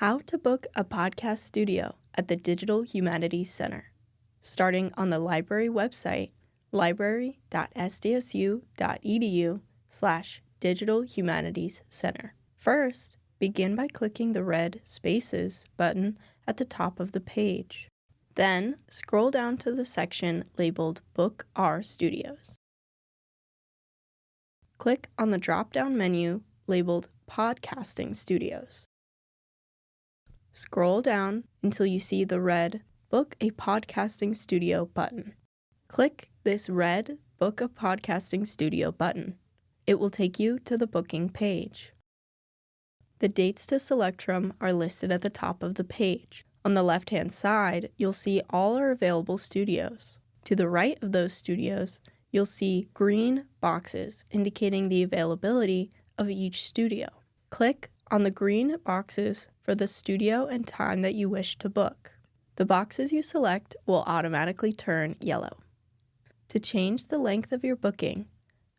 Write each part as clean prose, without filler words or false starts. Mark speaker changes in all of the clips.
Speaker 1: How to book a podcast studio at the Digital Humanities Center. Starting on the library website, library.sdsu.edu/Digital Humanities Center. First, begin by clicking the red Spaces button at the top of the page. Then, scroll down to the section labeled Book Our Studios. Click on the drop-down menu labeled Podcasting Studios. Scroll down until you see the red Book a Podcasting Studio button. Click this red Book a Podcasting Studio button. It will take you to the booking page. The dates to select from are listed at the top of the page. On the left-hand side, you'll see all our available studios. To the right of those studios, you'll see green boxes indicating the availability of each studio. Click on the green boxes for the studio and time that you wish to book. The boxes you select will automatically turn yellow. To change the length of your booking,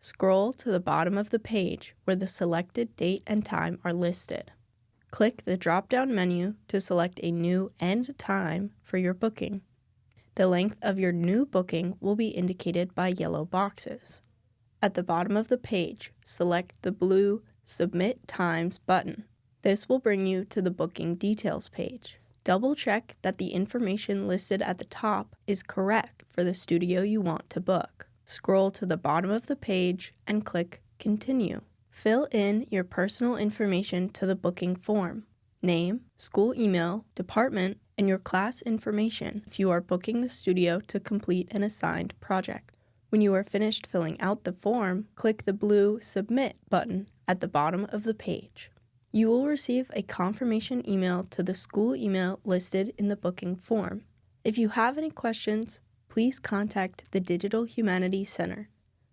Speaker 1: scroll to the bottom of the page where the selected date and time are listed. Click the drop-down menu to select a new end time for your booking. The length of your new booking will be indicated by yellow boxes. At the bottom of the page, select the blue Submit Times button. This will bring you to the booking details page. Double-check that the information listed at the top is correct for the studio you want to book. Scroll to the bottom of the page and click Continue. Fill in your personal information to the booking form: name, school email, department, and your class information if you are booking the studio to complete an assigned project. When you are finished filling out the form, click the blue Submit button at the bottom of the page. You will receive a confirmation email to the school email listed in the booking form. If you have any questions, please contact the Digital Humanities Center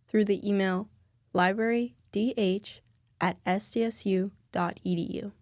Speaker 1: through the email librarydh@sdsu.edu.